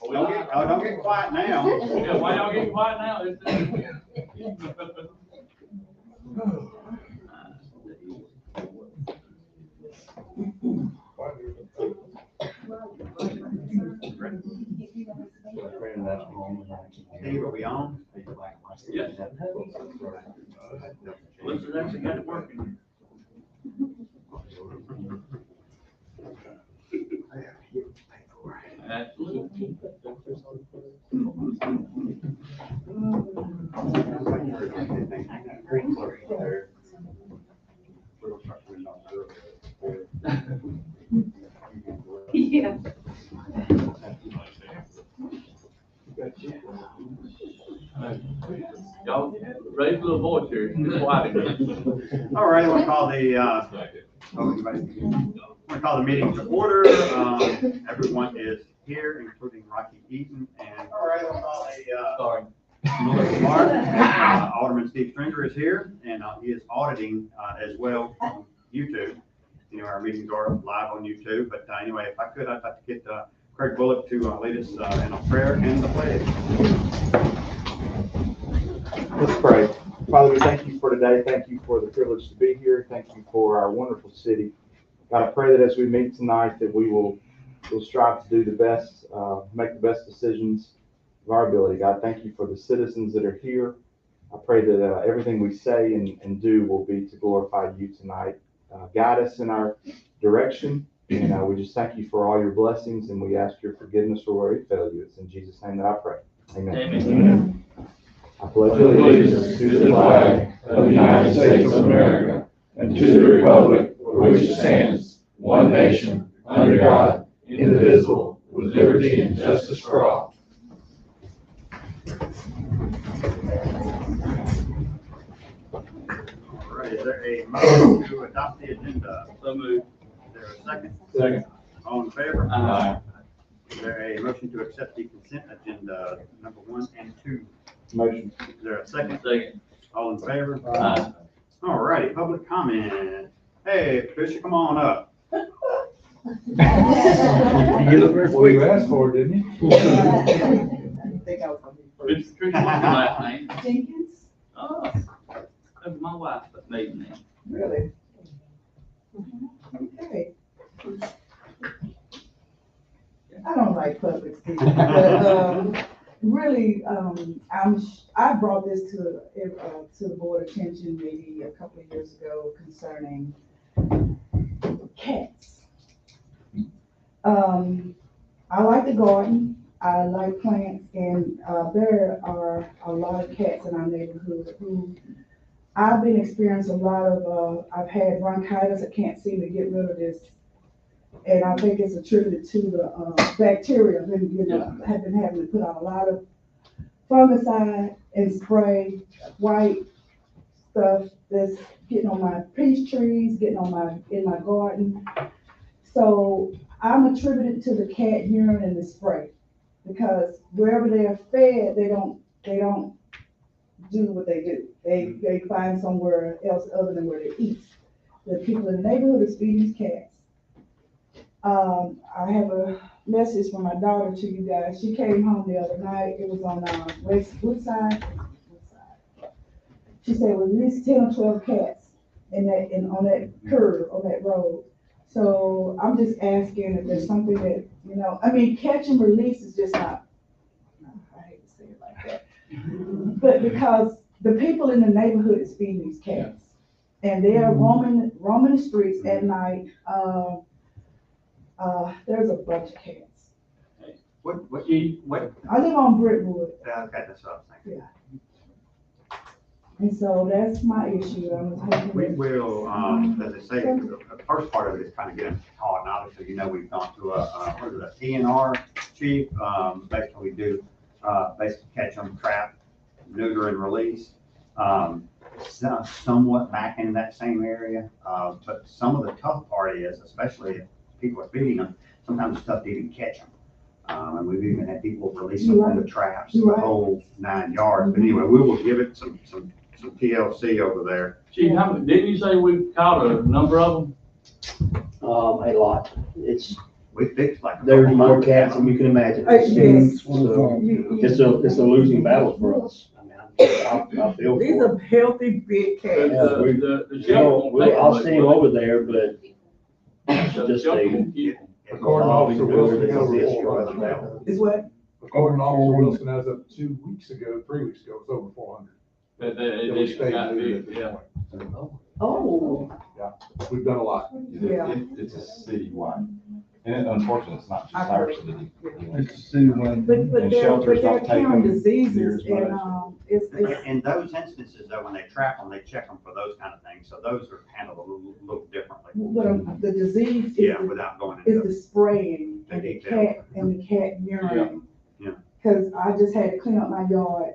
Don't get quiet now. Yeah, why y'all getting quiet now? Steve, are we on? Yes. Listen, actually got it working. Absolutely. Yeah. Y'all raise a little voice here. It's quiet. All right, we'll call the, we'll call the meeting to order. Everyone is here, including Rocky Eaton, and all right, we'll call the, Mark. Alderman Steve Stringer is here, and he is auditing as well on YouTube. You know, our meetings are live on YouTube, but anyway, if I could, I'd like to get Craig Bullock to lead us in a prayer and the pledge. Let's pray. Father, we thank you for today. Thank you for the privilege to be here. Thank you for our wonderful city. God, I pray that as we meet tonight, that we'll strive to do the best, make the best decisions of our ability. God, thank you for the citizens that are here. I pray that everything we say and do will be to glorify you tonight. Guide us in our direction, and we just thank you for all your blessings, and we ask your forgiveness for where we failed you. It's in Jesus' name that I pray. Amen. Amen. I pledge allegiance to the flag of the United States of America and to the republic for which it stands, one nation, under God, indivisible, with liberty and justice for all. All right, is there a motion to adopt the agenda? So moved. Is there a second? Second. All in favor? Aye. Is there a motion to accept the consent agenda number 1 and 2? Motion. Is there a second? Second. All in favor? Aye. All righty, public comment. Hey, Patricia, come on up. You look what you asked for, didn't you? Miss Patricia, what's your last name? Jenkins? Oh, that's my wife's maiden name. Really? Okay. I don't like public speaking, but, really, I brought this to the board attention maybe a couple of years ago concerning cats. I like the garden, I like plants, and there are a lot of cats in our neighborhood who I've been experiencing a lot of, I've had bronchitis, I can't seem to get rid of this. And I think it's attributed to the bacteria, have been having to put out a lot of fungicide and spray white stuff that's getting on my peach trees, getting on in my garden. So I'm attributed to the cat urine and the spray, because wherever they are fed, they don't do what they do. They find somewhere else other than where they eat. The people in the neighborhood is feeding these cats. I have a message from my daughter to you guys. She came home the other night. It was on Woodside. She said it was at least 10 or 12 cats on that curb, on that road. So I'm just asking if there's something that, catch and release is just not, I hate to say it like that. But because the people in the neighborhood is feeding these cats, and they are roaming the streets at night. There's a bunch of cats. What? I live on Brentwood. Okay, that's what I was thinking. Yeah. And so that's my issue. We will, as I say, the first part of it is kind of getting taught, and obviously, we've gone to a TNR chief. Basically, we do, basically catch them, trap, neuter, and release. Somewhat back in that same area, but some of the tough part is, especially if people are feeding them, sometimes it's tough to even catch them. And we've even had people release them from the traps, the whole 9 yards. But anyway, we will give it some TLC over there. Gee, didn't you say we caught a number of them? A lot. It's We fixed like. a There's couple more hundred cats now. than you can imagine. Yes. So, You- it's a losing battle for us. I mean, I feel These for are healthy, big But cats. Yeah, we- the it. shelter won't take I'll much stay money. over there, but it's The just shelter a. won't keep them. According to Officer Wilson, It's it's over a 400 now. now. Is what? According to Officer Wilson, as of 2 weeks ago, 3 weeks ago, it's over 400. But That we it stayed got moving big, at this yeah. point. Oh, We've done a lot. Yeah. It's a citywide. And unfortunately, it's not just our city. It's a one. but And they're shelters don't take counting them diseases near as and, much. it's, In those instances, though, when they trap them, they check them for those kind of things, so those are handled a little differently. what, the disease is, Yeah, without going is into. the spraying and the cat urine. Yeah. Cause I just had to clean up my yard,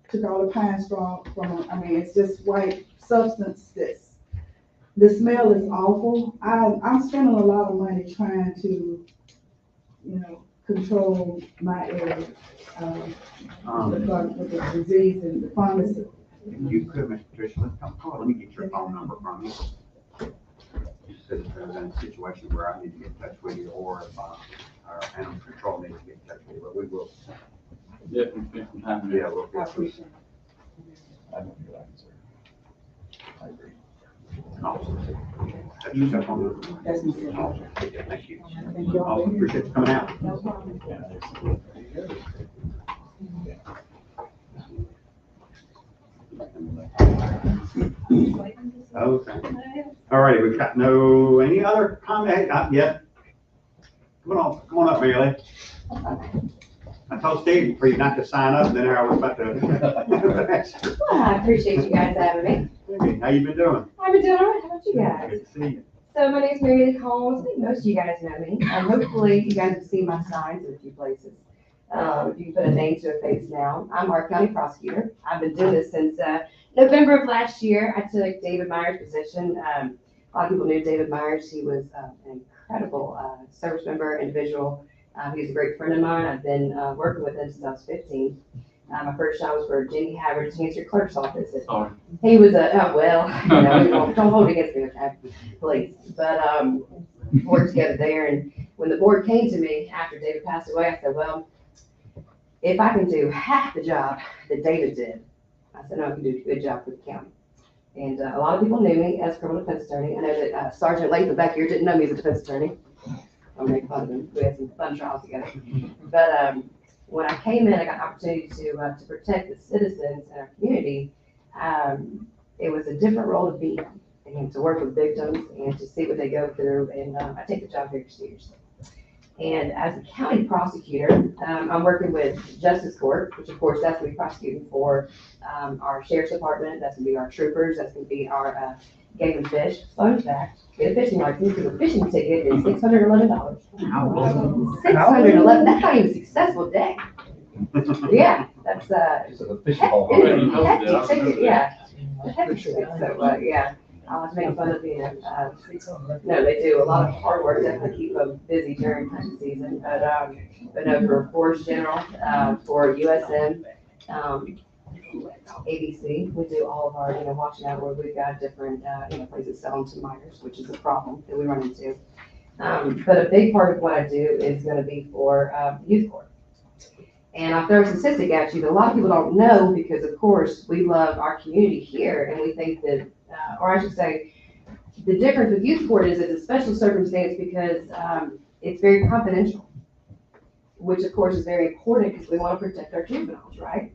took all the pine straw from, I mean, it's just white substance that's, the smell is awful. I'm spending a lot of money trying to, control my area, with the disease and the fungus. You could, Mr. Tricia, let me get your phone number from you. You said if there's a situation where I need to get in touch with you, or if our animal control needs to get in touch with you, but we will. Definitely spend some time Yeah, there. we'll. I appreciate it. I don't feel like it's there. I agree. Awesome. Have you got phone number? That's me. Awesome. Thank you. Thank you all. Awesome, appreciate you coming out. No problem. Okay. All right, we've got any other comment, not yet? Come on up, Mary Lee. I told Steve for you not to sign up, and then I was about to. Well, I appreciate you guys having me. Hey, how you been doing? I've been doing all right. How about you guys? Good to see you. So my name's Mary Lee Combs. I think most of you guys know me. Hopefully you guys have seen my signs in a few places. If you can put a name to a face now, I'm our county prosecutor. I've been doing this since November of last year. I took David Myers' position. A lot of people knew David Myers. He was an incredible service member, individual. He was a great friend of mine. I've been working with him since I was 15. My first job was for Jenny Havard, Chancery Clerk's office. Sorry. He was don't hold it against me, okay, please. But worked together there, and when the board came to me after David passed away, I said, well, if I can do half the job that David did, I said, no, I can do a good job for the county. And a lot of people knew me as a criminal defense attorney. I know that Sergeant Latham back here didn't know me as a defense attorney. I'll make fun of him. We had some fun trials together. But when I came in, I got an opportunity to protect the citizens in our community. It was a different role to be in, and to work with victims and to see what they go through. And I take the job very seriously. And as a county prosecutor, I'm working with Justice Court, which of course that's going to be prosecuting for our sheriff's department. That's going to be our troopers. That's going to be our game and fish. Fun fact, get a fishing license because a fishing ticket is $611. $611, that's not even a successful day. Yeah, that's It's a fishing pole. Already know that. I hefty ticket, remember that. yeah. Hefty ticket. So, yeah, I was making fun of being, no, they do a lot of hard work, definitely keep them busy during hunting season, but no, for Forest General, for USM, ABC, we do all of our, watching out where we've got different, places selling to minors, which is a problem that we run into. But a big part of what I do is gonna be for, youth court. And I'll throw a statistic at you that a lot of people don't know because, of course, we love our community here and we think that, or I should say, the difference with youth court is it's a special circumstance because it's very confidential, which of course is very important because we want to protect our juveniles, right?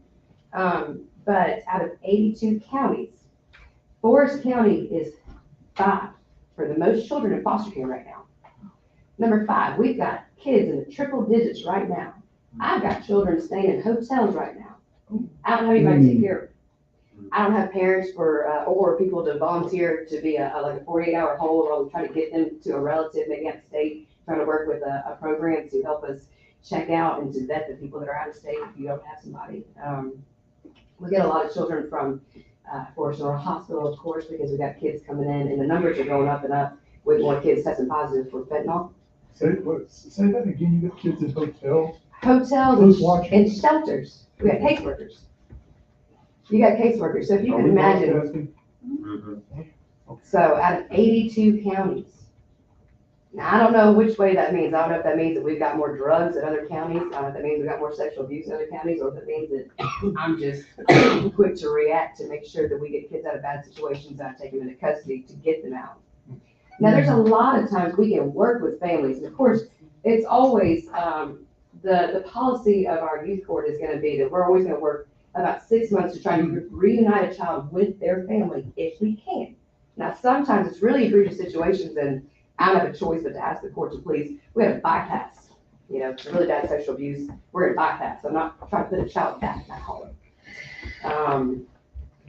But out of 82 counties, Forest County is 5 for the most children in foster care right now. Number 5, we've got kids in the triple digits right now. I've got children staying in hotels right now. I don't have anybody to take care of them. I don't have parents or people to volunteer to be like a 48-hour hold while we try to get them to a relative, maybe out of state, trying to work with a program to help us check out and to vet the people that are out of state if you don't have somebody. We get a lot of children from Forest General Hospital, of course, because we got kids coming in and the numbers are going up and up with more kids testing positive for fentanyl. Say that again, you got kids in hotels? Hotels Who's watching? and shelters. We got caseworkers. You got caseworkers, so if you can imagine, Mhm. so out of 82 counties, Now, I don't know which way that means. I don't know if that means that we've got more drugs in other counties. I don't know if that means we've got more sexual abuse in other counties, or if it means that I'm just quick to react to make sure that we get kids out of bad situations and I take them into custody to get them out. Now, there's a lot of times we can work with families, and of course, it's always, the policy of our youth court is gonna be that we're always gonna work about 6 months to try to reunite a child with their family if we can. Now, sometimes it's really egregious situations and I don't have a choice but to ask the court to please, we have a bypass, you know, really bad sexual abuse, we're gonna bypass. I'm not trying to put a child back in that home.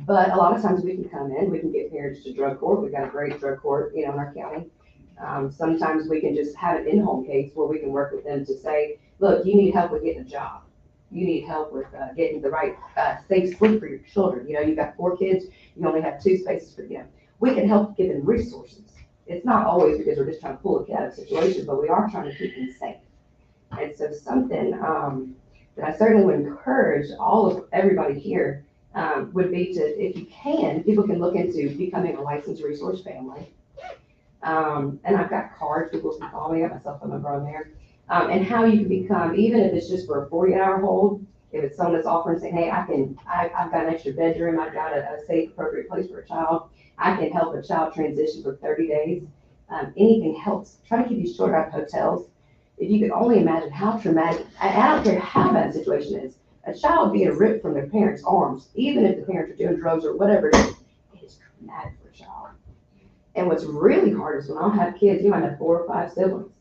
But a lot of times we can come in, we can get parents to drug court. We've got a great drug court, you know, in our county. Sometimes we can just have an in-home case where we can work with them to say, look, you need help with getting a job. You need help with getting the right safe sleep for your children. You know, you've got 4 kids, you only have 2 spaces for them. We can help give them resources. It's not always because we're just trying to pull a kid out of situations, but we are trying to keep them safe. And so something that I certainly would encourage everybody here would be to, if you can, people can look into becoming a licensed resource family. And I've got cards, people can call me, I got my cell phone number on there. And how you can become, even if it's just for a 48-hour hold, if it's someone that's offering saying, hey, I've got an extra bedroom, I've got a safe, appropriate place for a child, I can help a child transition for 30 days. Anything helps. Try to keep these children out of hotels. If you could only imagine how traumatic, I don't care how bad the situation is, a child being ripped from their parents' arms, even if the parents are doing drugs or whatever it is traumatic for a child. And what's really hard is when I'll have kids, you might have 4 or 5 siblings,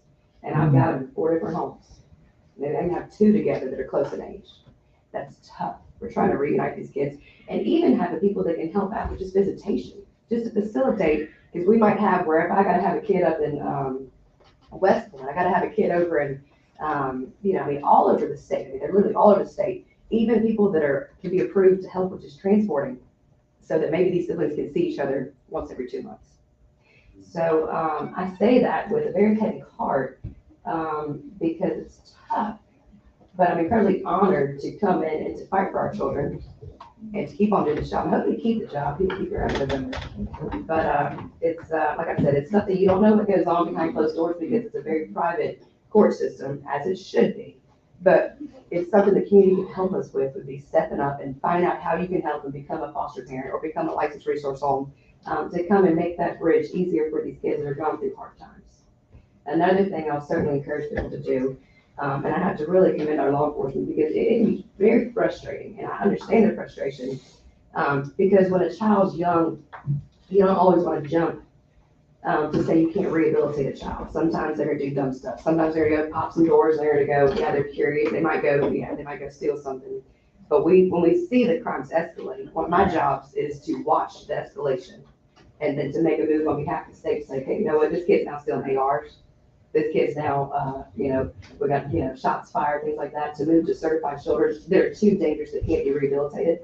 and I've got them in 4 different homes. They can have 2 together that are close in age. That's tough. We're trying to reunite these kids and even have the people that can help out with just visitation, just to facilitate, because we might have where if I got to have a kid up in West Point, I got to have a kid over in, you know, I mean, all over the state. I mean, they're literally all over the state. Even people that can be approved to help with just transporting, so that maybe these siblings can see each other once every 2 months. So I say that with a very heavy heart because it's tough. But I'm incredibly honored to come in and to fight for our children and to keep on doing this job. I'm hoping to keep the job, people keep around November. But it's, like I said, it's something you don't know what goes on behind closed doors because it's a very private court system, as it should be. But it's something the community can help us with, would be stepping up and find out how you can help them become a foster parent or become a licensed resource home to come and make that bridge easier for these kids that are going through hard times. Another thing I'll certainly encourage people to do, and I have to really commend our law enforcement because it can be very frustrating, and I understand the frustration, because when a child's young, you don't always want to jump to say you can't rehabilitate a child. Sometimes they're gonna do dumb stuff. Sometimes they're gonna go pop some doors, and they're gonna go, yeah, they're curious, they might go steal something. But when we see the crimes escalate, one of my jobs is to watch the escalation and then to make a move on behalf of the state to say, okay, you know what, this kid's now stealing ARs. This kid's now, you know, we got, you know, shots fired, things like that, to move to certified shoulders. They're too dangerous, they can't be rehabilitated.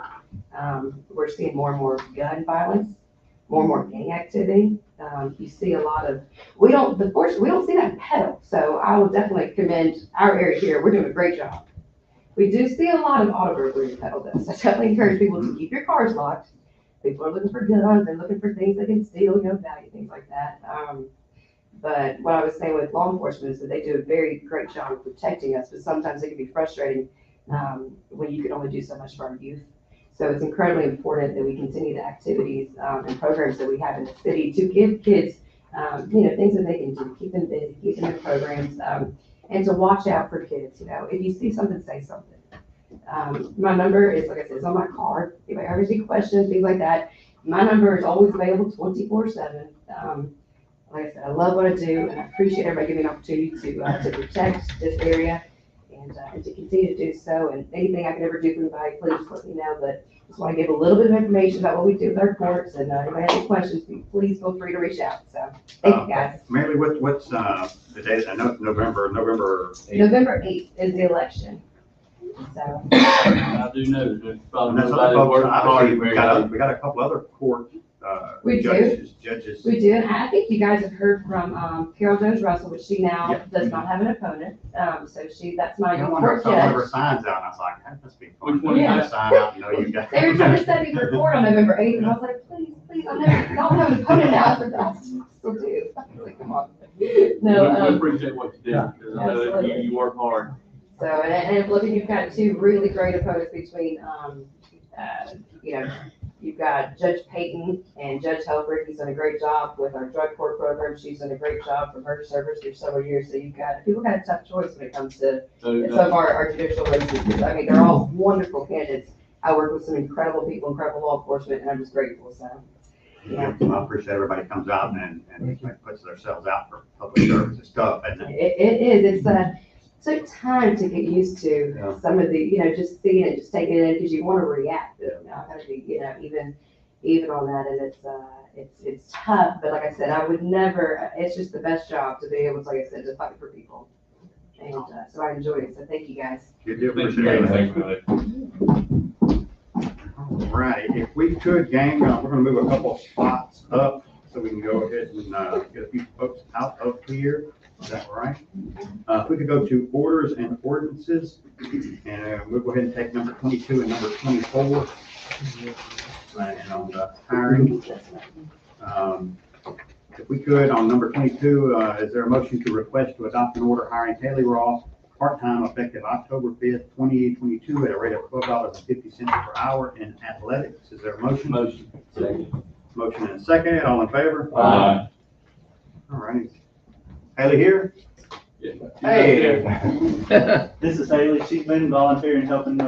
We're seeing more and more gun violence, more and more gang activity. You see a lot of, we don't see that in Petal. So I will definitely commend our area here. We're doing a great job. We do see a lot of auto burglary in Petal though. So I definitely encourage people to keep your cars locked. People are looking for guns, they're looking for things they can steal, you know, value, things like that. But what I was saying with law enforcement is that they do a very great job of protecting us, but sometimes it can be frustrating when you can only do so much for our youth. So it's incredibly important that we continue the activities and programs that we have in the city to give kids, you know, things that they can do, keep them busy, keep them in programs, and to watch out for kids. You know, if you see something, say something. My number is, like I said, it's on my card. If I ever see questions, things like that, my number is always available 24/7. Like I said, I love what I do, and I appreciate everybody giving me an opportunity to protect this area and to continue to do so. And anything I can ever do for anybody, please let me know. But just want to give a little bit of information about what we do with our courts, and if you have any questions, please feel free to reach out. So thank you, guys. Mary, what's the date? I know it's November 8th. November 8th is the election. So I do know there's probably And that's nobody other working folks, hard obviously, very we got hard. a couple other court We do. judges. we do, and I think you guys have heard from Carol Jones Russell, which she now Yeah. does not have an opponent. So that's my I court saw one of judge. her signs out, and I was like, that must be fun. Which one? You Yeah. got a sign out, you know, you got. They were trying to set me for court on November 8th, and I was like, please, I don't have an opponent now. I was like, I still do. I was like, come on. No, We appreciate what you do, because I know that you work hard. so, and look, you've got two really great opponents between, you've got Judge Payton and Judge Helfrich. He's done a great job with our drug court program. She's done a great job from her service for several years. So people got a tough choice when it comes to some of our judicial races. I mean, they're all wonderful candidates. I work with some incredible people, incredible law enforcement, and I'm just grateful, so. Yeah, I appreciate everybody comes out and puts themselves out for public service. It's tough, isn't it? It is, took time to get used to some of the, just seeing it, just taking it in, because you want to react, even on that, and it's tough, but like I said, I would never, it's just the best job to be able to, like I said, to fight for people. And, so I enjoyed it, so thank you guys. Good deal, appreciate it. All right, if we could, gang, we're gonna move a couple spots up so we can go ahead and get a few folks out of here. Is that right? If we could go to orders and ordinances, and we'll go ahead and take number 22 and number 24. And on the hiring. If we could, on number 22, is there a motion to request to adopt an order hiring Haley Ross, part-time, effective October 5th, 2022, at a rate of $12.50 per hour in athletics? Is there a motion? Motion. Second. Motion and a second. All in favor? Aye. All right. Haley here? Yeah. Hey. This is Haley. She's been volunteering, helping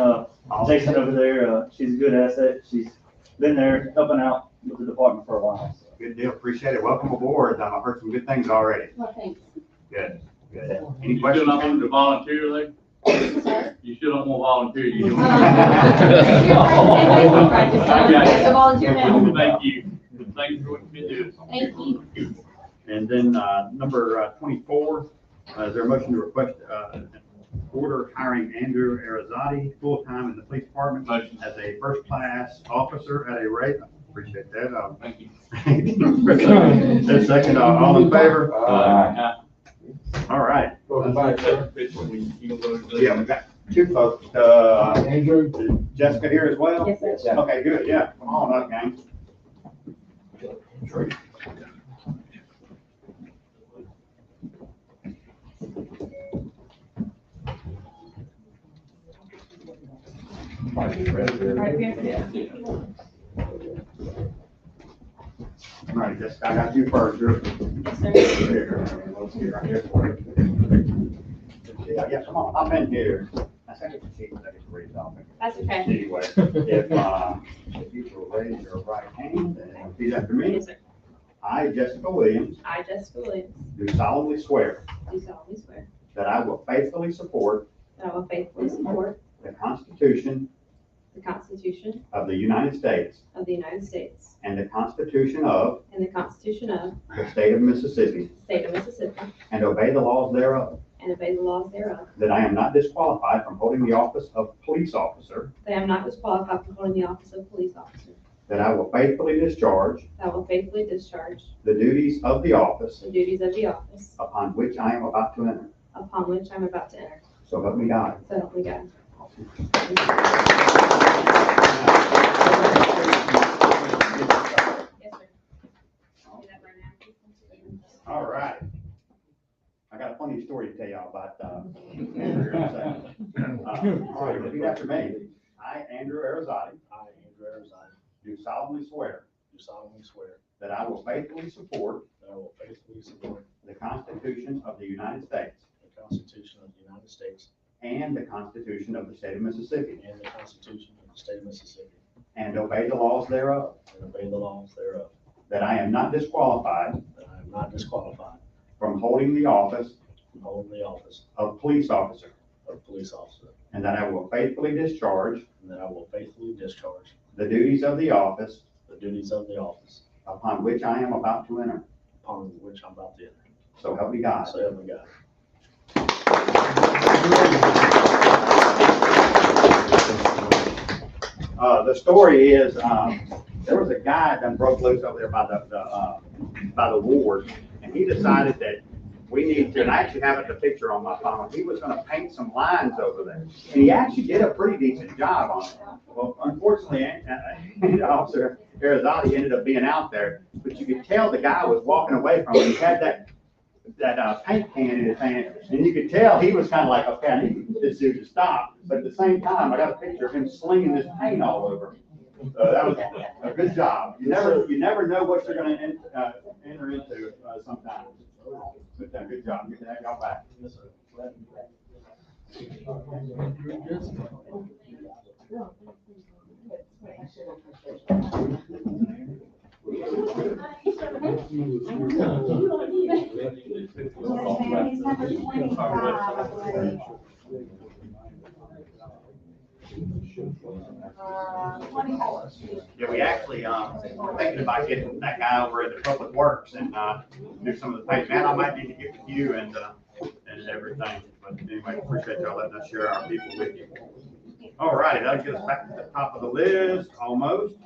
Jason over there. She's a good asset. She's been there helping out with the department for a while. So. Good deal. Appreciate it. Welcome aboard. I've heard some good things already. Well, thanks. Good. Good. Any You still questions? not want to volunteer, like? You still don't want to volunteer, you don't. I got you. A volunteer now. Thank you. Thank you for what you've been doing. Thank you. And then number 24, is there a motion to request order hiring Andrew Arizati full-time in the police department Motion. as a first-class officer at a rate? Appreciate that. Thank you. A second, all in favor? All right. Welcome back, sir. Yeah, we got two folks. Andrew? Jessica here as well? Yes, sir. Okay, good, yeah. Come on up, gang. Right here. All right, Jessica, I got you first. Yes, sir. Here, let's get right here for you. Yeah, come on, hop in here. I think it's a sheet that I can read off. That's okay. Anyway, if you will raise your right hand and repeat after me. Yes, sir. I, Jessica Williams, I, Jessica Williams, do solemnly swear do solemnly swear that I will faithfully support that I will faithfully support the Constitution the Constitution of the United States of the United States and the Constitution of and the Constitution of the State of Mississippi, the State of Mississippi, and obey the laws thereof, and obey the laws thereof, that I am not disqualified from holding the office of police officer, that I am not disqualified from holding the office of police officer, that I will faithfully discharge that I will faithfully discharge the duties of the office the duties of the office upon which I am about to enter. upon which I am about to enter. So help me God. So help me God. Yes, sir. I'll do that right now. All right. I got a funny story to tell y'all about Andrew in a second. All right, repeat after me. I, Andrew Arizati, I, Andrew Arizona, do solemnly swear do solemnly swear that I will faithfully support that I will faithfully support the Constitution of the United States the Constitution of the United States and the Constitution of the State of Mississippi, and the Constitution of the State of Mississippi, and obey the laws thereof, and obey the laws thereof, that I am not disqualified that I am not disqualified from holding the office from holding the office of police officer, of police officer, and that I will faithfully discharge and that I will faithfully discharge the duties of the office the duties of the office upon which I am about to enter. upon which I'm about to enter. So help me God. So help me God. The story is, there was a guy that broke loose over there by the ward, and he decided that we need to, and I actually have it, the picture on my phone, he was gonna paint some lines over there. And he actually did a pretty decent job on it. Well, unfortunately, Officer Arizati ended up being out there, but you could tell the guy was walking away from him. He had that paint can in his hand, and you could tell he was kind of like, okay, I need this dude to stop. But at the same time, I got a picture of him slinging this paint all over. So that was a good job. You never know what you're gonna enter into sometimes. But good job. Get that y'all back. He's number 25, I believe. 24. Yeah, we actually, we're thinking about getting that guy over at the Public Works and, do some of the paint. Man, I might need to get with you and everything. But anyway, appreciate y'all letting us share our people with you. All righty, that'll get us back to the top of the list, almost.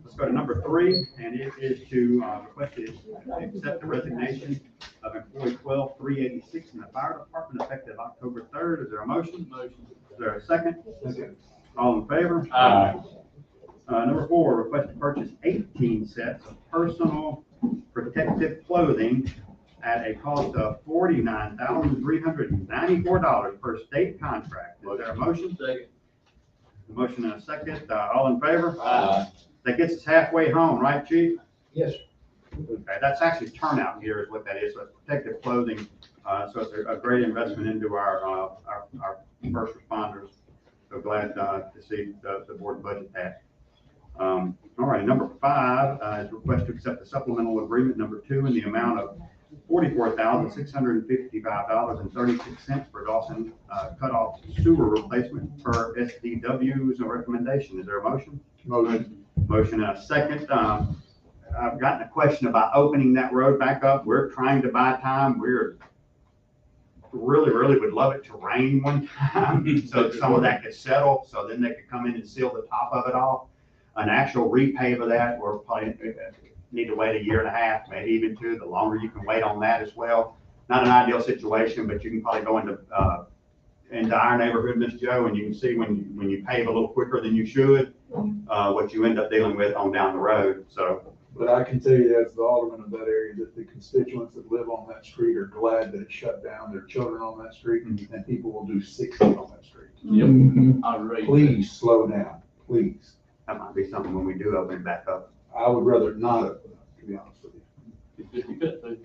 Let's go to number 3, and it is to, request to accept the resignation of employee 12386 in the fire department effective October 3rd. Is there a motion? Motion. Is there a second? Second. All in favor? Aye. Number 4, request to purchase 18 sets of personal protective clothing at a cost of $49,394 per state contract. Is there a motion? Second. A motion and a second. All in favor? Aye. That gets us halfway home, right, Chief? Yes. Okay, that's actually turnout gear is what that is. So it's protective clothing. So it's a great investment into our first responders. So glad to see the board budget that. All right, number 5 is request to accept the supplemental agreement number 2 in the amount of $44,655.36 for Dawson cutoff sewer replacement per SDW's recommendation. Is there a motion? Motion. Motion and a second. I've gotten a question about opening that road back up. We're trying to buy time. We're really would love it to rain one time so some of that could settle, so then they could come in and seal the top of it off. An actual repave of that, we're probably need to wait a year and a half, maybe even 2. The longer you can wait on that as well. Not an ideal situation, but you can probably go into our neighborhood, Miss Joe, and you can see when you pave a little quicker than you should, what you end up dealing with on down the road. So. But I can tell you as the alderman of that area, that the constituents that live on that street are glad that it's shut down. Their children on that street, and people will do 60 on that street. Yep. Please slow down, please. That might be something when we do open it back up. I would rather not open up, to be honest with you.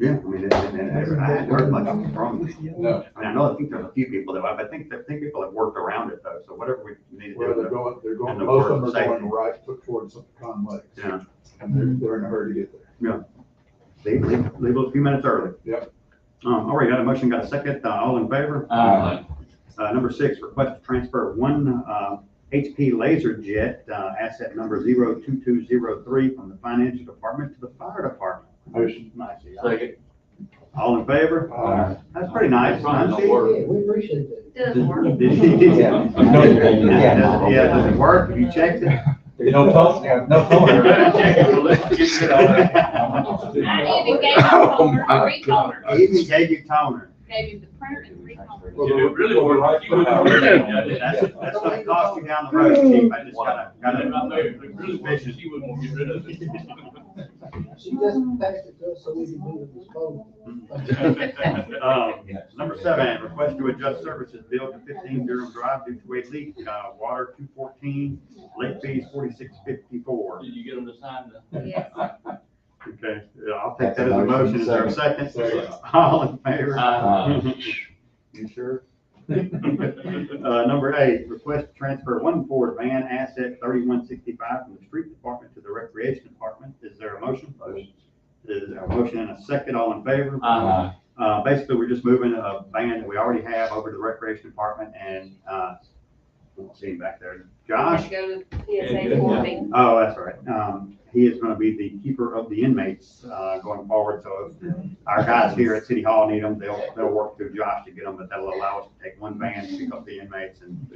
Yeah, I mean, I hadn't heard much from them. No. I mean, I think there's a few people that, I think people have worked around it though, so whatever we need to Well, do. they're going, and the most of them work are going safety. right towards Con Lakes. Yeah. And they're in a hurry to get there. Leave a few minutes early. Yep. All right, got a motion, got a second, all in favor? Aye. Number 6, request to transfer 1 HP LaserJet, asset number 02203 from the financial department to the fire department. Motion. Nice. Second. All in favor? Aye. That's pretty nice. Fine, Huh, don't Chief? worry. We appreciate that. Doesn't work. Does it work? Have you checked it? You don't talk, no phone. I even gave you toner, 3 toners. He even gave you toner. Gave you the printer and 3 toners. Well, It really worked. That's gonna cost you down the road, Chief. I just gotta. She wouldn't want to get rid of it. She just passed it to us so we can move it disposal. Number 7, request to adjust services bill to 15 Durham Drive due to a leak, water 214, late fees 4654. Did you get them to sign the? Yes. Okay, I'll take that as a motion. Is there a second? Second. All in favor? Aye. You sure? Number 8, request to transfer 1 Ford van asset 3165 from the street department to the recreation department. Is there a motion? Motion. Is there a motion and a second? All in favor? Aye. Basically, we're just moving a van that we already have over to the recreation department, and I don't see him back there. Josh? Go to PSA 40. Oh, that's right. He is going to be the keeper of the inmates going forward. So if our guys here at City Hall need them, they'll work through Josh to get them, but that'll allow us to take 1 van, pick up the inmates, and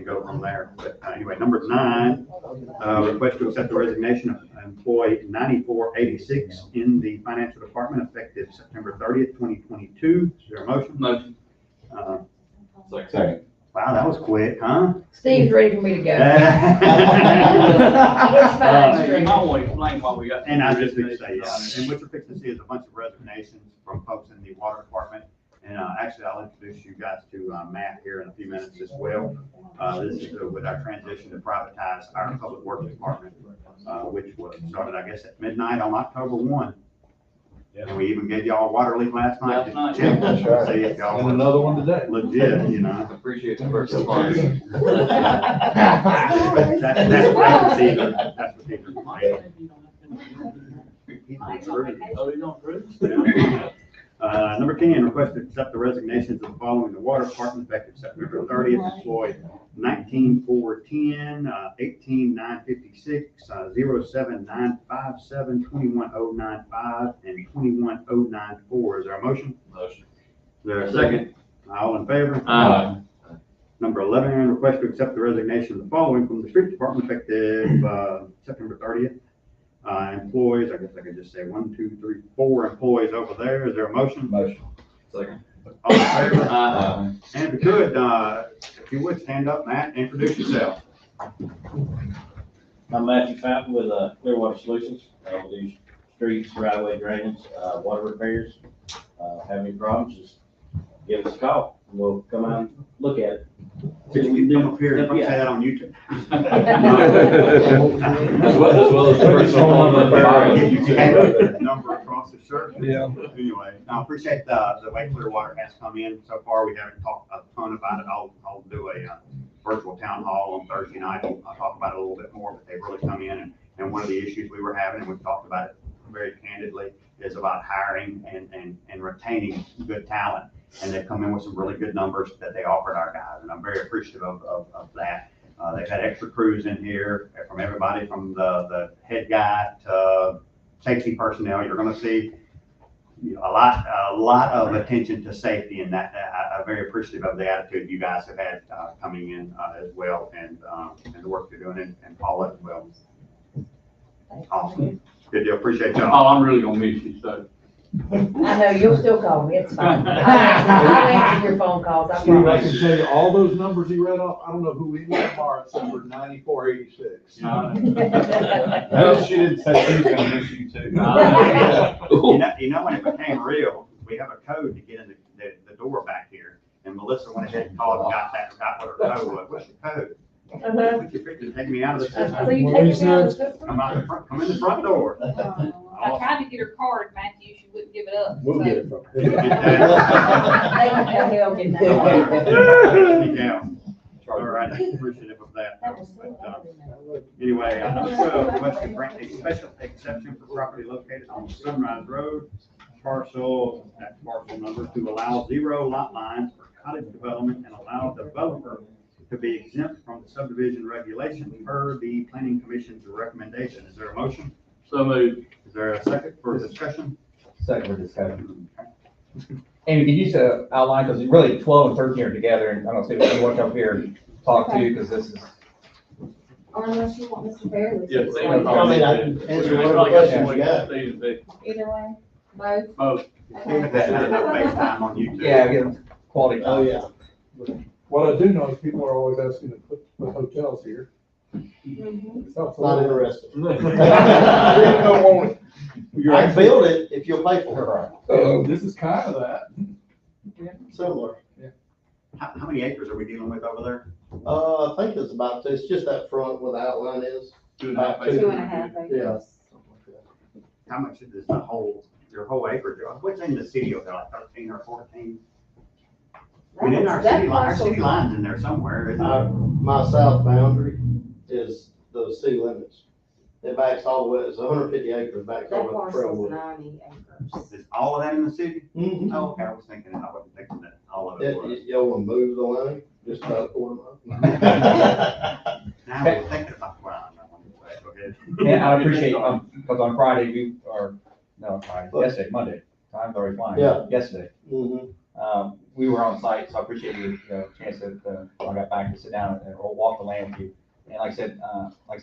go from there. But anyway, number 9, request to accept the resignation of employee 9486 in the financial department effective September 30th, 2022. Is there a motion? Motion. Uh, Second. Wow, that was quick, huh? Steve's ready for me to go. You might want to explain why we got. And I just need to say, and what you're fixing to see is a bunch of resignations from folks in the water department. And actually, I'll introduce you guys to Matt here in a few minutes as well. This is with our transition to privatize our public works department, which was started, I guess, at midnight on October 1. And we even gave y'all a water leak last night. Last night. Check That's right. to see if y'all And were another one today. legit, you know. Appreciate the birthday party. That's what these are. That's what these are. Oh, you don't really? Yeah. Number 10, request to accept the resignations of the following. The water department effective September 30th, employee 19,410, 18,956, 07,957, 21,095, and 21,094. Is there a motion? Motion. Is there a second? All in favor? Aye. Number 11, request to accept the resignation of the following from the street department effective September 30th. Employees, I guess I could just say 1, 2, 3, 4 employees over there. Is there a motion? Motion. Second. All in favor? Aye. And if you could, if you would, stand up, Matt, introduce yourself. I'm Matthew Fountain with Clearwater Solutions. We do streets, driveway drainage, water repairs. Have any problems, just give us a call. We'll come out and look at it. Could you come up here and put that on YouTube? As well as personal number. Number across the shirt. Yeah. Anyway, I appreciate the way Clearwater has come in so far. We haven't talked a ton about it. I'll do a virtual town hall on Thursday night. I'll talk about it a little bit more, but they've really come in and one of the issues we were having, and we've talked about it very candidly, is about hiring and retaining good talent. And they've come in with some really good numbers that they offered our guys, and I'm very appreciative of that. They've had extra crews in here from everybody from the head guy to safety personnel. You're gonna see a lot of attention to safety, and that I'm very appreciative of the attitude you guys have had coming in as well, and the work you're doing, and Paula as well. Awesome. Good deal. Appreciate y'all. Oh, I'm really gonna miss you, so. I know, you'll still call me, it's fine. I'll answer your phone calls, I Steve, I promise. can tell you, all those numbers he read off, I don't know who any of them are except for 9486. No, she didn't say she was gonna miss you too. You know, when it became real, we have a code to get in the door back here, and Melissa went ahead and called and got what her code was. What's your code? Would you fix it, take me out of the So system? you take me out of the Come out the front, come in the front door. I tried to get her card, Matthew, she wouldn't give it up. We'll so- get it from her. Get that. They can tell me I'll get that. Yeah. All right, I'm appreciative of that. But, anyway, number 12, request to grant a special exception for property located on Sunrise Road, parcel number, to allow 0 lot lines for cottage development and allow developer to be exempt from the subdivision regulations per the planning commission's recommendation. Is there a motion? So moved. Is there a second for discussion? Second for discussion. Amy, can you just outline, because really 12 and 13 are together, and I don't see if you want to come here and talk to, because this is. Or unless you want Mr. Fairley. Yeah, to they- explain. I mean, I can answer whatever questions you got. Either way, both. Both. Give that FaceTime on YouTube. Yeah, get quality. Oh, yeah. What I do know is people are always asking to put hotels here. Mhm. It's helpful. Not interested. Really don't want it. You're I can actually- build it if you'll pay for it. This is kind of that. Similar. How many acres are we dealing with over there? I think it's just that front where the outline is. 2.5 Two and a half Yeah. acres. How much is your whole acreage? What's in the city over there, like 13 or 14? I mean, in our That city line, our parcel- city line's in there somewhere, isn't Uh, it? My south boundary is the city limits. It backs all the way, it's 150 acres back That over the parcel's trailwood. 90 acres. Is all of that in the city? Mhm. Oh, okay, I wasn't thinking that all of it was. Y'all wanna move the line, just about a quarter mile. Now we're thinking about, well, I'm not gonna say, go ahead. And I appreciate, because on Friday, yesterday, Monday, time's already flying. Yeah. Yesterday, Mhm. we were on site, so I appreciate the chance to, when I got back to sit down and walk the land with you. And like I said,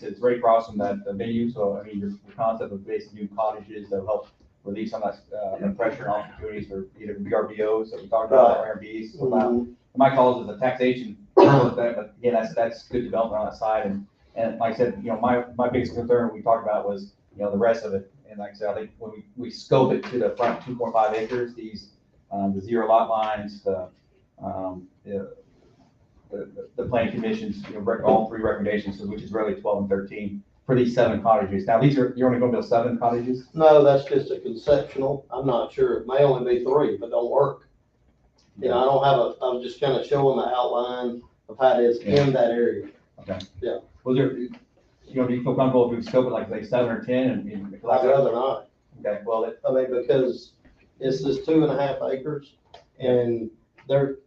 it's very awesome that the venue, so I mean, your concept of basically new cottages that will help relieve some of that pressure and opportunities for either VRBOs that we talked about, or Airbnbs. Mhm. My call is the taxation, you but again, that's good development on that side, and like I said, you know, my biggest concern we talked about was, you know, the rest of it, and like I said, I think when we scope it to the front 2.5 acres, these, the zero lot lines, the planning commissions, you know, all three recommendations, which is really 12 and 13, for these 7 cottages. Now, you're only gonna build 7 cottages? No, that's just a conceptual. I'm not sure. It may only be 3, but don't work. You know, I don't have I'm just kind of showing the outline of how it is in that area. Okay. Yeah. Was there, you know, do you feel comfortable if we scope it like, say, 7 or 10 and? I'd rather not. Okay, well, I mean, because it's just 2.5 acres and they're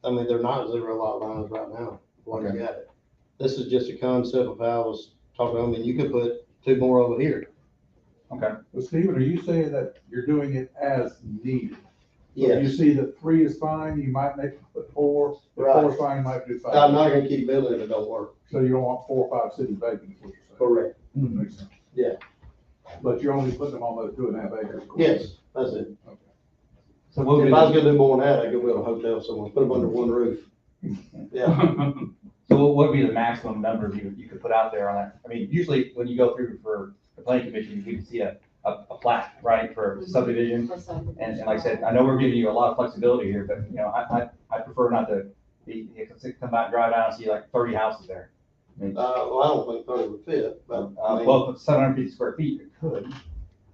not zero lot lines right now. What you got it. This is just a concept of how I was talking. I mean, you could put 2 more over here. okay. Well, Stephen, are you saying that you're doing it as needed? So if you Yes. see that 3 is fine, you might make, put 4, if Right. 4 is fine, you might do 5. I'm not gonna keep building if it don't work. So you don't want 4 or 5 sitting vacant, is what you're saying? Correct. Makes sense. Yeah. But you're only putting them on those 2.5 acres? correct? Yes, that's it. Okay. So what would If be I was the, gonna do more than that, I'd go build a hotel somewhere, put them under one roof. Yeah. so what would be the maximum number you could put out there on that? I mean, usually when you go through for the planning commission, you can see a plat, right, for subdivision. And like I said, I know we're giving you a lot of flexibility here, but, you know, I prefer not to come out and drive out and see like 30 houses there. I mean, Well, I don't think 30 would fit, but I mean, well, if it's 750 square feet, it could.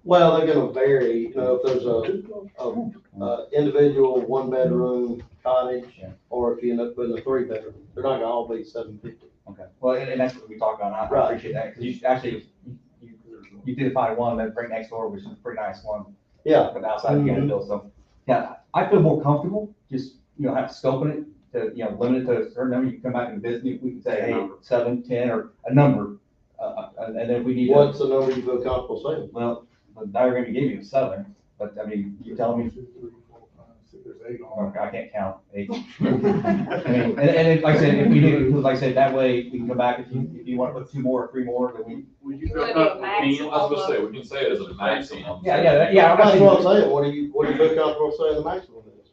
well, they're gonna vary, you know, if there's a individual 1-bedroom cottage, Yeah. or if you end up putting a 3-bedroom, they're not gonna all be 750. Okay, well, and that's what we talked about, I Right. appreciate that, because you actually, you did find one that right next door, which is a pretty nice one, Yeah. but outside of Gainesville, so, yeah, I feel more comfortable, just, you know, have scoping it, to, you know, limit it to a certain number, you can come back in business, we can say, hey, 7, 10, or a number, and then if we need to, What's the number you feel comfortable saying? well, the diagram you gave me was 7, but, I mean, you're telling me, 2, 3, 4, 5, 6, there's 8 on okay, I can't count 8. I mean, and like I said, if we need, like I said, that way, we can come back, if you want to put 2 more or 3 more, then we. Would you feel comfortable with 10? I was gonna say, we can say it as a maximum. Yeah, That's what I'm saying. What do you feel comfortable saying the maximum is?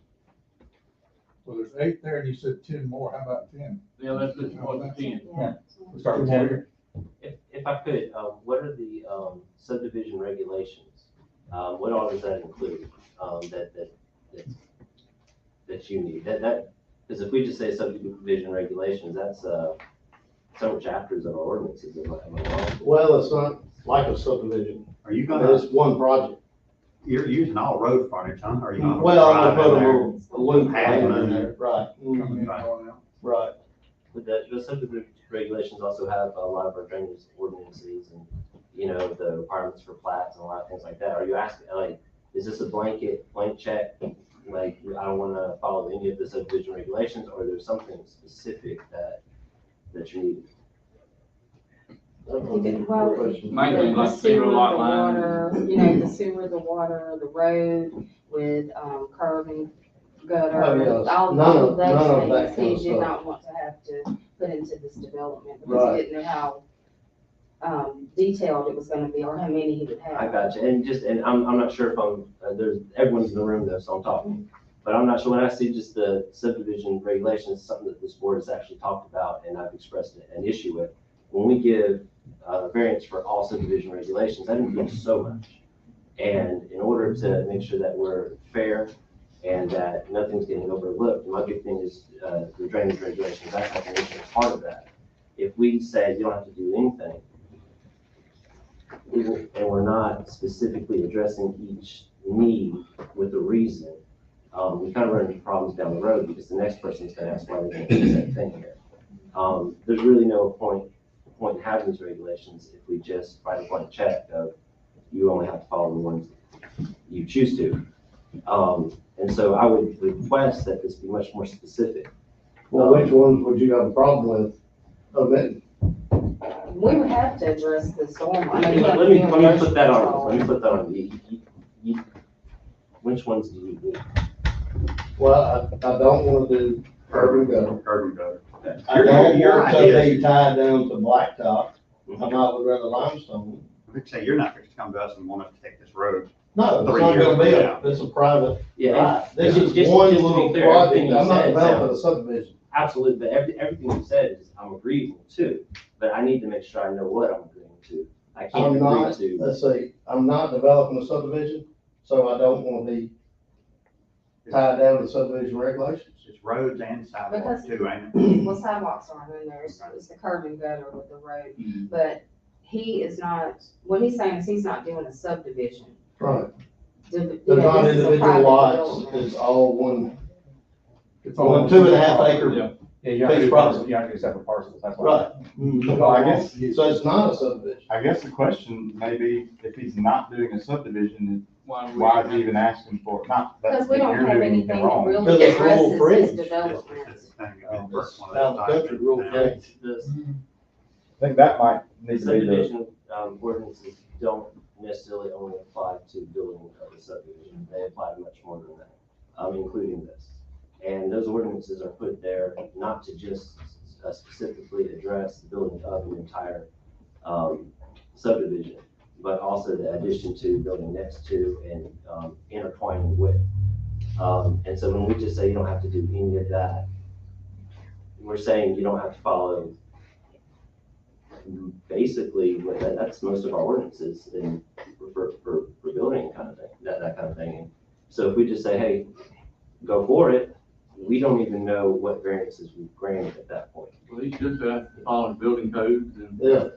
Well, there's 8 there, and you said 10 more, how about 10? Yeah, let's do more than 10. We'll start with 10 here. If I could, what are the subdivision regulations? What all does that include, that you need? Because if we just say subdivision regulations, that's several chapters of our ordinances, am I wrong? Well, it's not like a subdivision. Are you It's gonna, one project. you're using all road frontage, huh? Are you gonna? Well, I'm drive gonna put in a there? little loop Have lane one. in there, right, Coming in, going out? right. But the subdivision regulations also have a lot of our drainage ordinances and, you know, the requirements for plats and a lot of things like that. Are you asking, like, is this a blank check? Like, I don't wanna follow any of the subdivision regulations, or there's something specific that you need? Mainly like zero lot line. You know, the sewer, the water, the road with, curbing, gutter, Oh, yes. all None of of that those kind things, of he did stuff. not want to have to put into this development, because Right. he didn't know how, detailed it was gonna be, or how many he would have. I got you, and I'm not sure if everyone's in the room though, so I'm talking. But I'm not sure, when I see just the subdivision regulations, something that this board has actually talked about, and I've expressed an issue with. When we give variance for all subdivision regulations, that includes so much. And in order to make sure that we're fair and that nothing's getting overlooked, my big thing is the drainage regulations, that definition is part of that. If we say you don't have to do anything, and we're not specifically addressing each need with a reason, we kind of run into problems down the road, because the next person's gonna ask why they're gonna do the same thing here. There's really no point in having these regulations if we just write a blank check of, you only have to follow the ones you choose to. And so I would request that this be much more specific. Well, which ones would you have a problem with omitting? We would have to address the storm. I mean, Let me put that on you. Which ones do you need? Well, I don't wanna do curb and gutter. Curb and gutter. I don't Your want to idea be is- tied down to blacktop. I might would rather limestone. I could say, you're not gonna come to us and want us to take this road. No, it's 3 not years gonna be from now. it's a private, Yeah, right. This is just one to be little clear, everything project. you I'm not said developing a sounds- subdivision. Absolutely, but everything you said is, I'm agreeable to, but I need to make sure I know what I'm agreeing to. I can't I'm agree not, to. let's see, I'm not developing a subdivision, so I don't want to be tied down to subdivision regulations. It's roads and sidewalks Because- too, ain't it? Well, sidewalks are, and then there's the curb and gutter with the road, Mm-hmm. but he is not, what he's saying is he's not doing a subdivision. Right. You They're know, not this is a individual private lots, development. it's all one, It's one all 2.5 acre. Yeah, you have to Base do property. parcels, you have to do separate parcels, that's why. Right. Well, I guess, So it's not a subdivision. I guess the question may be, if he's not doing a subdivision, Why why is he even asking for, not that Because we don't you're have doing anything that wrong. really Because it's rural addresses fringe. his It's development. the thing, it's one of Out those in the country, side rural things. fringe. I think that might need to be the, Subdivision, ordinances don't necessarily only apply to building of a subdivision, they apply to much more than that, including this. And those ordinances are put there not to just specifically address the building of an entire, subdivision, but also the addition to, building next to, and, intertwining with. And so when we just say you don't have to do any of that, we're saying you don't have to follow basically, that's most of our ordinances and for building kind of thing, that kind of thing. And so if we just say, hey, go for it, we don't even know what variances we've granted at that point. Well, he just follow building codes and. Yeah.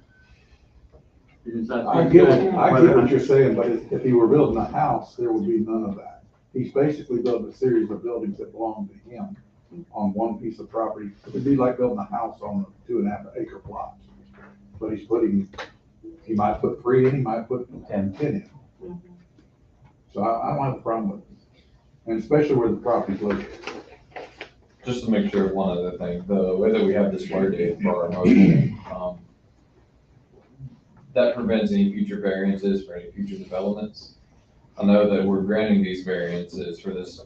I get what you're saying, but if he were building a house, there would be none of that. He's basically building a series of buildings that belong to him on one piece of property. It'd be like building a house on a 2.5 acre plot. But he's putting, he might put 3 in, he might put 10 in. So I don't have a problem with it. And especially where the property's located. Just to make sure, one other thing, the way that we have this worded for our motion, that prevents any future variances for any future developments. I know that we're granting these variances for this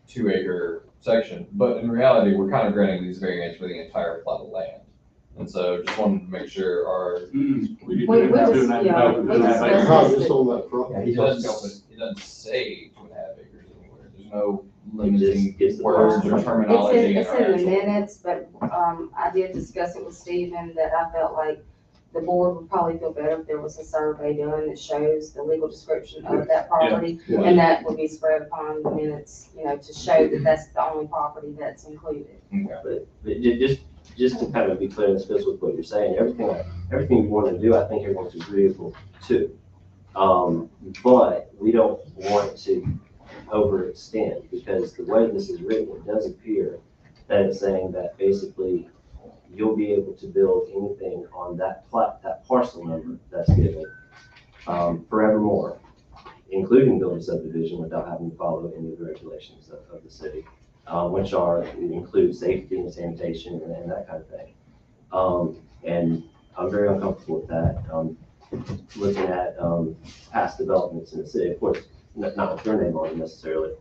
2 acre section, but in reality, we're kind of granting these variants for the entire plot of land. And so just wanted to make sure our. We just, yeah, we discussed Just on that front. Yeah, He he's doesn't say 2.5 acres anywhere. There's no It just limiting gives the words or parcel. terminology. It's our in the actual- minutes, but, I did discuss it with Stephen, that I felt like the board would probably feel better if there was a survey done that shows the legal description of that property. Yeah. And that would be spread upon the minutes, you know, to show that that's the only property that's included. But just to kind of be clear, and goes with what you're saying, everything you want to do, I think everyone's agreeable to. But we don't want to overextend, because the way this is written, it does appear that it's saying that basically you'll be able to build anything on that plot, that parcel number that's given, forevermore, including building subdivision without having to follow any of the regulations of the city, which include safety and sanitation and that kind of thing. And I'm very uncomfortable with that. Looking at, past developments in the city, of course, not with your name on it necessarily,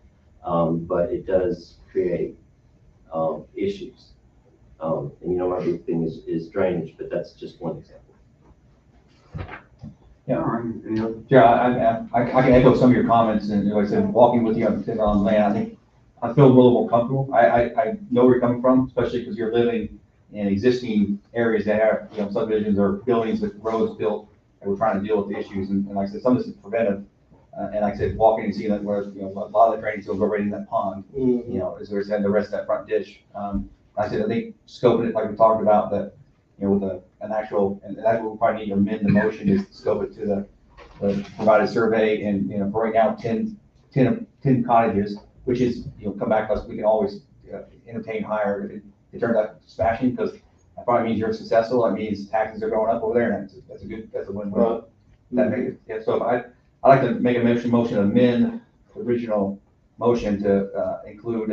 but it does create, issues. And you know, my big thing is drainage, but that's just one example. Yeah. All right, any other? Yeah, I can echo some of your comments, and like I said, walking with you on land, I think I feel a little more comfortable. I know where you're coming from, especially because you're living in existing areas that have, you know, subdivisions or buildings with roads built, and we're trying to deal with the issues, and like I said, some of this is preventive. And like I said, walking and seeing that where, you know, a lot of the drainage will go right in that pond, you know, as we're saying, the rest of that front ditch. Like I said, I think scoping it like we talked about, that, you know, with an actual, and that's what we probably need to amend the motion, is to scope it to the provided survey, and, you know, bring out 10 cottages, which is, you know, come back to us, we can always entertain higher if it turns out smashing, because that probably means you're successful, that means taxes are going up over there, and that's a win-win. Right. That makes it, yeah, so I'd like to make a motion to amend the original motion to include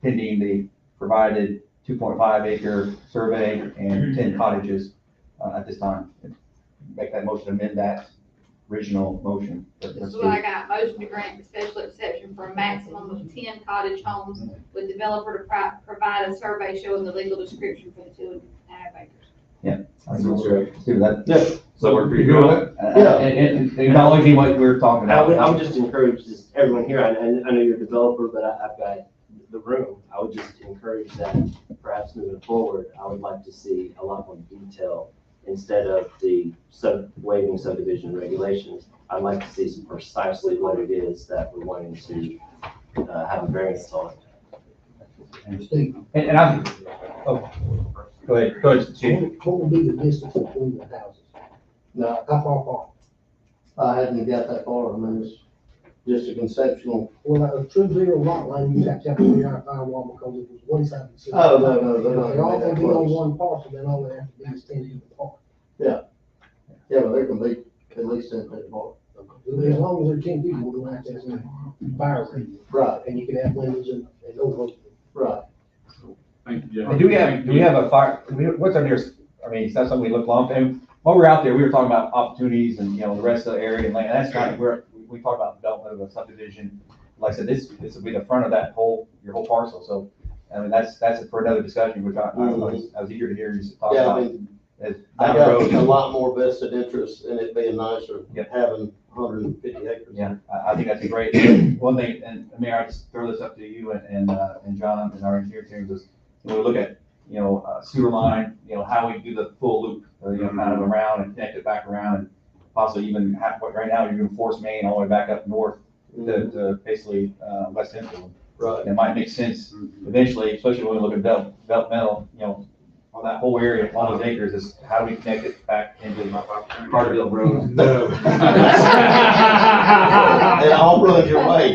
pending the provided 2.5 acre survey and 10 cottages at this time. Make that motion, amend that original motion. This is what I got, motion to grant the special exception for a maximum of 10 cottage homes with developer to provide a survey showing the legal description for the 2.5 acres. Let's do that. Yeah. So we're pretty You good good. with that? And acknowledging what we're talking I about. would just encourage just everyone here, I know you're a developer, but I've got the room. I would just encourage that perhaps moving forward, I would like to see a lot more detail instead of the waiving subdivision regulations. I'd like to see precisely what it is that we're wanting to have a variance on. And I'm, oh, go ahead, Chief. What would be the distance between the houses? No, How far apart? I hadn't got that far. I mean, it's just a conceptual. Well, a true zero lot line, you have to have a firewall because it was one side of the city. Oh, no, they're not They're all gonna gonna be be that on close. one parcel, then all they have to do is 10 feet apart. Yeah, but they can be at least 10 feet apart. As long as they're 10 feet, we're gonna have to have some fire rate. Right, And you can have windows and over. right. Thank you, Jeff. And do we have a fire, what's our nearest, I mean, is that something we look long, and while we were out there, we were talking about opportunities and, the rest of the area and land, and that's kind of where, we talk about development of a subdivision. Like I said, this will be the front of that your whole parcel, so, I mean, that's for another discussion, which I was eager to hear you talk Yeah, I about. mean, as I down the got road. a lot more vested interest in it being nicer, Yep. having 150 acres. Yeah, I think that's a great, one thing, and Mayor, I just throw this up to you and John and our engineer team, is when we look at, sewer line, how we do the full loop, kind of around and connect it back around, and possibly even right now, you're doing Forest Main all the way back up north to basically, West Enfield. Right. And it might make sense eventually, especially when we look at developmental, on that whole area, all those acres, is how do we connect it back into Carterville Road? No. It all runs your way,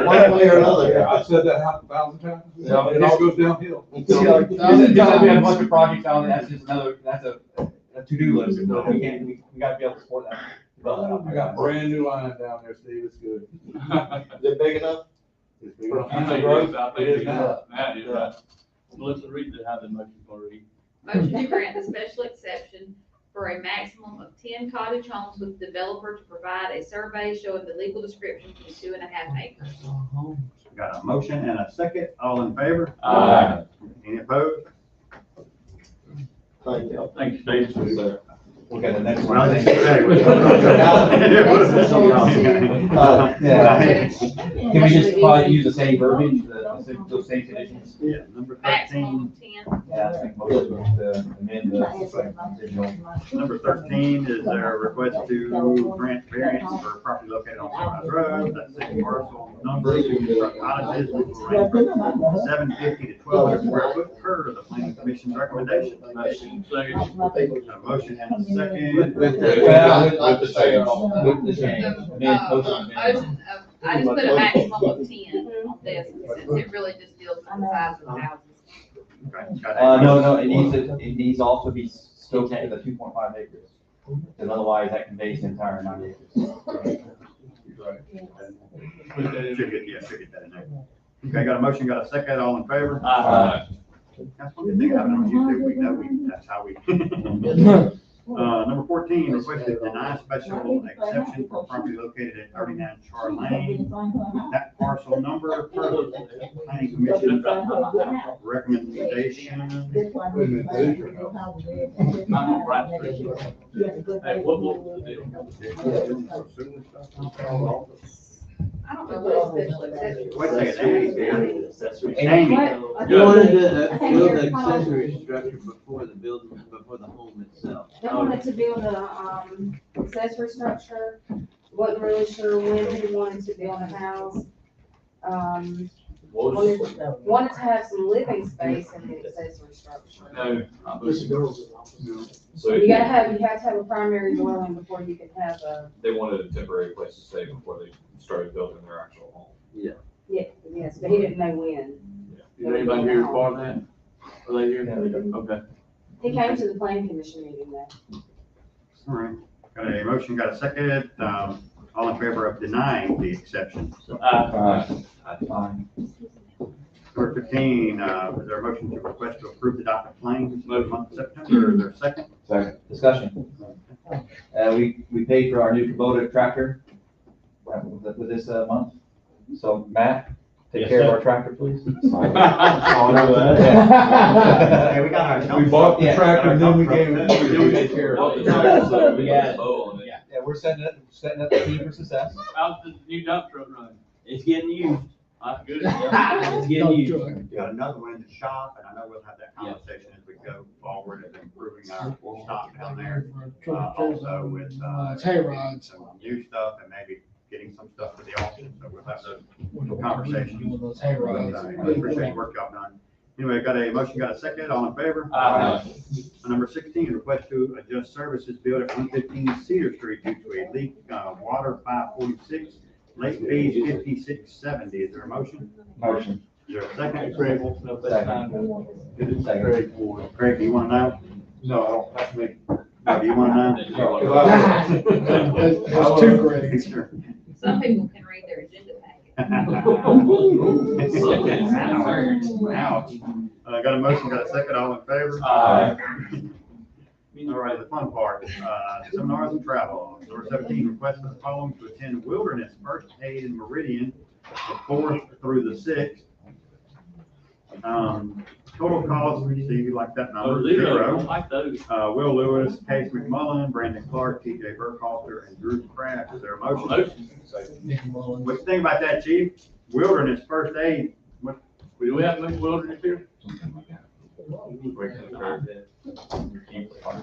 one way or another. I've said that 1,000 times. Yeah. It all goes downhill. See, like, just that we have a bunch of projects on, that's just that's a to-do list, but we gotta be able to support that. I got a brand new line down there, Steve, it's good. Is it big enough? It's big enough. I think it is, I think It is it now. is. That is right. Let's read how the motion's gonna read. Motion to grant the special exception for a maximum of 10 cottage homes with developer to provide a survey showing the legal description for the 2.5 acres. Got a motion and a second, all in favor? Aye. Any opposed? Thank you. Thank you, Steve. We'll get the next Well, one. I just say, Yeah. Can we just probably use the same verbiage, those same conditions? Yeah, number Maximum 13, of 10. Yeah, I think motion to amend the original. number 13 is their request to grant variance for property located on Sunrise Road. That's the parcel number, cottages, which will range from 750 to 1,200 square foot per the planning commission's recommendation. Second. A motion and a second. With the change. With the change. Amend, motion amend. Motion of, I just put a maximum of 10 on this, since it really just deals with the size of the houses. Okay, got a No, it needs also be scoped to the 2.5 acres. Because otherwise that conveys the entire 9 acres. Should get that in there. Okay, got a motion, got a second, all in favor? Aye. That's one good thing having on YouTube, we know that's how we. Number 14, request to deny special exception for property located at 39 Char Lane. That parcel number per the planning commission recommendation. Wait a minute, that is your house. I'm right there. Hey, what's the deal? I don't know what special exception. Wait a second, Amy. Accessory. Amy. You wanted to build an accessory structure before the building, before the home itself. They wanted to build a, accessory structure, wasn't really sure when he wanted to build a house. Wanted to have some living space in the accessory structure. No. This is girls. So You have to have a primary dwelling before you can have a, they wanted a temporary place to stay before they started building their actual home. yes, but he didn't know when. Is anybody here for that? Are they here? Okay. He came to the planning commission meeting though. All right, got a motion, got a second, all in favor of denying the exception. Fine. Number 15, is there a motion to request to approve the docket claims for the month of September? Is there a second? Second. Discussion. We paid for our new Kubota tractor with this month. So Matt, take Yes, care of sir. our tractor, please. Hey, we got our. We bought the Yeah. tractor and then we gave it, we take care of it. Yeah. Bow on it. Yeah, we're setting up the team for success. How's the new dump truck running? It's getting used. Good. It's getting used. Got another one in the shop, and I know we'll have that conversation as we go forward of improving our shop down there. Also with, Hay rides. some new stuff and maybe getting some stuff for the auction, so we'll have those conversations. Those hay rides. I appreciate the work y'all done. Anyway, got a motion, got a second, all in favor? Aye. Number 16, request to adjust services billed at 115 Cedar Street due to a leak, water 546, late fees 5670. Is there a motion? Motion. Is there a second? Craig wants to know if that's fine. Second. Craig, do you want to know? No, I don't, that's me. No, do you want to know? There's two Craigs. Sure. Some people can read their agenda packet. Ouch. Got a motion, got a second, all in favor? Aye. All right, the fun part, seminars and travel. Number 17, request for the following to attend Wilderness First Aid in Meridian, the 4th through the 6th. Total cost, Steve, you like that number? Zero. I like those. Will Lewis, Case McMullen, Brandon Clark, TJ Burkhalter, and Drew Kraft. Is there a motion? Motion. What do you think about that, Chief? Wilderness First Aid. What? Do we have much wilderness here?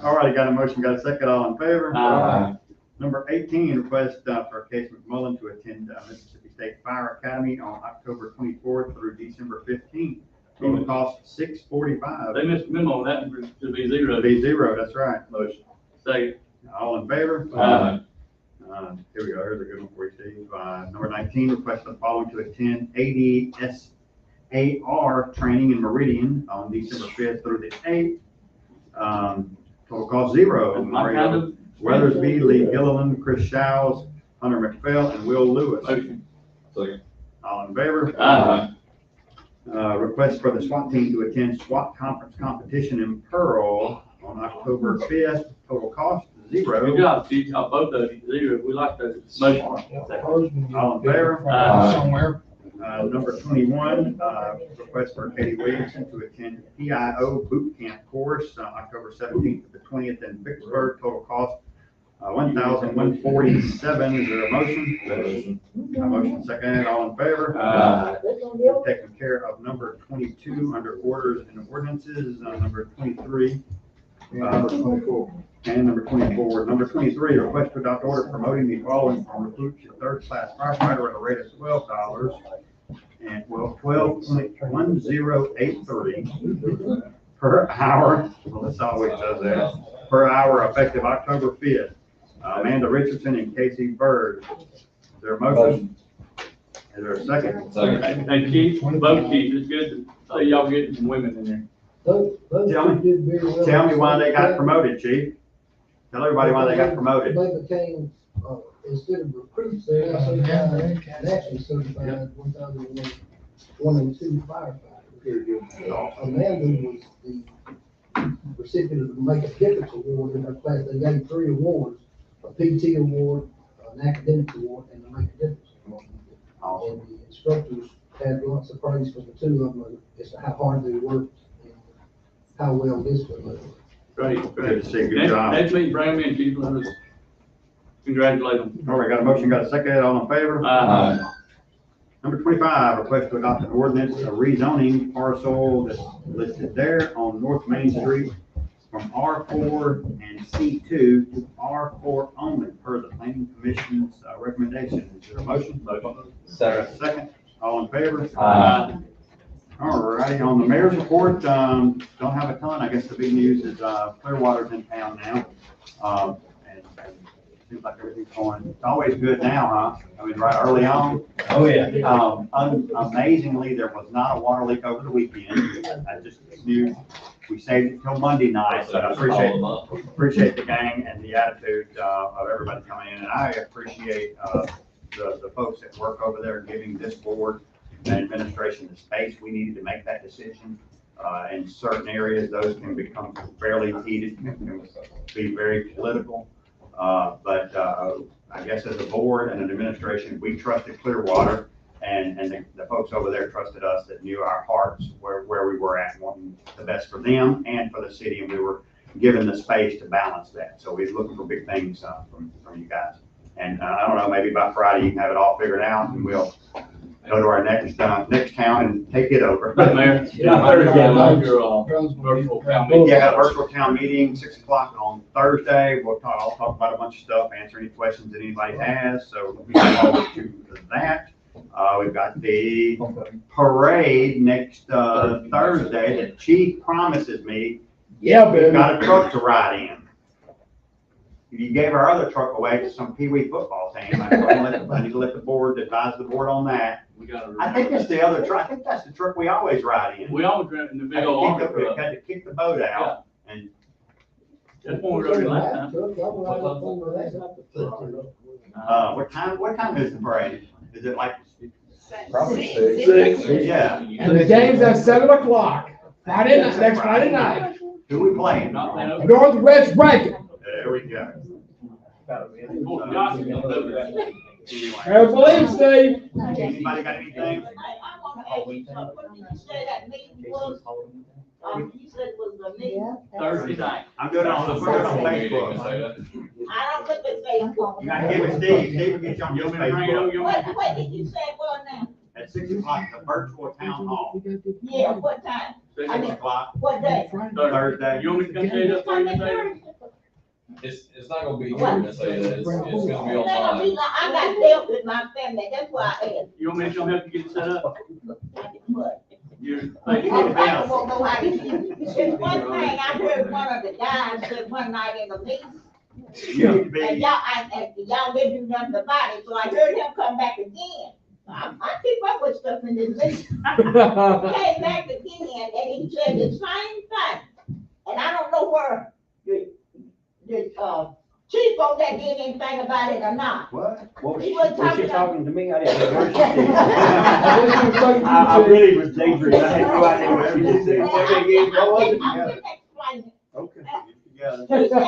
All right, got a motion, got a second, all in favor? Aye. Number 18, request for Case McMullen to attend Mississippi State Fire Academy on October 24th through December 15th. Total cost $645. They missed a memo on that, to be zero. Be zero, that's right. Motion. Second. All in favor? Aye. Here we go, here's a good one for you, Steve. Number 19, request for the following to attend ADSAR training in Meridian on December 5th through the 8th. Total cost zero. My kind of. Weathersby, Lee Gilliland, Chris Shows, Hunter McPhail, and Will Lewis. Motion. Second. All in favor? Aye. Request for the SWAT team to attend SWAT conference competition in Pearl on October 5th. Total cost zero. Good job, Chief. Y'all both of you, zero. We like those. Motion. All in favor? Somewhere. Number 21, request for Katie Williamson to attend PIO boot camp course, October 17th to the 20th in Vicksburg. Total cost, $1,147. Is there a motion? Motion. A motion second, all in favor? Taking care of number 22 under orders and ordinances, number 23. Number 24. And number 24. Number 23, request to adopt order promoting the following from recruit to third-class firefighter at a rate of $12 and $12.1083 per hour. Well, this always does that. Per hour effective October 5th. Amanda Richardson and Casey Bird. Is there a motion? Is there a second? Second. Hey, Chief, both chiefs, it's good to see y'all getting some women in there. Tell me why they got promoted, Chief. Tell everybody why they got promoted. They became, instead of recruits, they're now certified, and actually certified 1,002 firefighters. Amanda was the recipient of the Make a Difference Award in her class. They gave 3 awards, a PT award, an academic award, and the Make a Difference Award. And the instructors had lots of praise for the 2 of them as to how hard they worked and how well disciplined they were. Great, Good great. to see, good job. Next meeting, bring them in, Chief. Let us congratulate them. All right, got a motion, got a second, all in favor? Aye. Number 25, request to adopt an ordinance rezoning parcel that's listed there on North Main Street from R4 and C2 to R4 only per the planning commission's recommendation. Is there a motion? Second, all in favor? Aye. All righty, on the mayor's report, don't have a ton. I guess the big news is Clearwater's in town now. And it seems like everything's going, it's always good now, huh? I mean, right early on. Oh, yeah. Amazingly, there was not a water leak over the weekend. I just knew, we saved it till Monday night, but I appreciate the gang and the attitude of everybody coming in. And I appreciate the folks that work over there giving this board and administration the space we needed to make that decision. In certain areas, those can become fairly heated, can be very political. But I guess as a board and an administration, we trusted Clearwater, and the folks over there trusted us, that knew our hearts where we were at, wanting the best for them and for the city, and we were given the space to balance that. So we're looking for big things from you guys. And I don't know, maybe by Friday you can have it all figured out, and we'll go to our next town and take it over. Mayor, virtual town meeting. Yeah, a virtual town meeting, 6 o'clock on Thursday. I'll talk about a bunch of stuff, answer any questions that anybody has, so we can forward to that. We've got the parade next Thursday. The chief promises me we've got a truck to ride in. You gave our other truck away to some Pee Wee football team. I need to let the board, advise the board on that. I think that's the other truck. I think that's the truck we always ride in. We always drive in the big old army truck. Had to kick the boat out and. That's when we rode it last time. What time is the parade? Is it like? Probably six. Yeah. And the game's at 7 o'clock, Friday night, next Friday night. Who we playing? Northwest Rankin. There we go. I believe, Steve. Anybody got anything? Thursday night. I'm good on Facebook. I don't look at Facebook. You gotta give it Steve. Steve will get you on your Facebook. What did you say, well, now? At 6 o'clock, the virtual town hall. Yeah, what time? 6 o'clock, What day? Thursday. You want me to come stay up Thursday? It's not gonna be here to say that, it's gonna be online. I got help with my family, that's why I asked. You want me to come help you get it set up? What? You, I don't know how to do. It's one thing, I heard one of the guys said one night in the meeting, You need to be. and y'all didn't do nothing about it, so I heard him come back again. I keep up with stuff in this meeting. Came back again, and he said the same thing, and I don't know where the chief on that did anything about it or not. What? He was talking to me? I didn't know what she said. I really was dangerous. I had no idea what she was saying. I'm just explaining. Okay. Yeah. He said, he was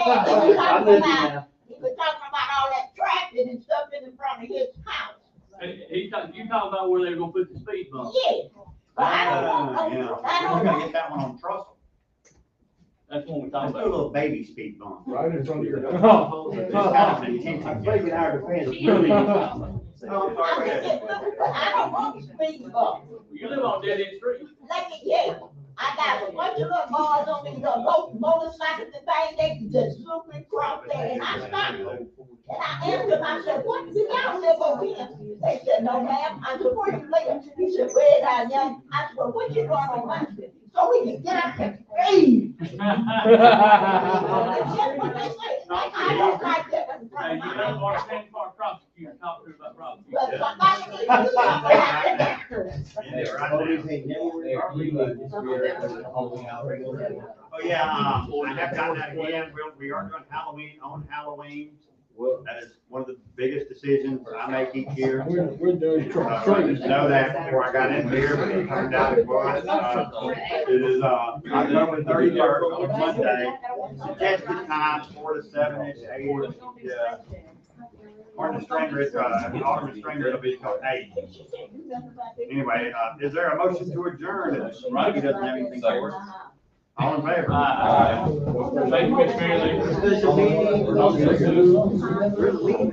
talking about all that traffic and stuff in the front of his house. You talking about where they were gonna put the speed bump? Yeah. But I don't Yeah. know, I We're don't gonna know. get that one on Trussell. That's what we're Let's talking do a about. little baby speed bump. Right in front of your. I'm breaking our defense. Oh, I'm sorry, go ahead. I don't want to speed bump. You live on Dead End Street. Let me tell you, I got a bunch of little boys on these motorcycles and things, they just swooping across there, and I stopped them. And I asked them, I said, what, do y'all live over here? They said, no, ma'am. I said, where you live? He said, way down young. I said, well, what you doing on my street? So we can get out and speed. That's what they say. I don't like that in front Hey, of you my know, house. our Santa Clara prosecutor talked to her about prosecuting. But somebody needs to do something about that. Yeah, right now. Oh, yeah, I have gotten that again. We are doing Halloween on Halloween. That is one of the biggest decisions I make each year. We're doing I didn't know that before I got in here, but it turned out it was. It is, October 31st on Monday. Suggested time, 4 to 7-ish, 8-ish, yeah. Alderman Stringer, it'll be till 8. Anyway, is there a motion to adjourn? Rodney doesn't have anything for us. All in favor? Thank you, Mr. Mayor. Special meeting. We're leaving.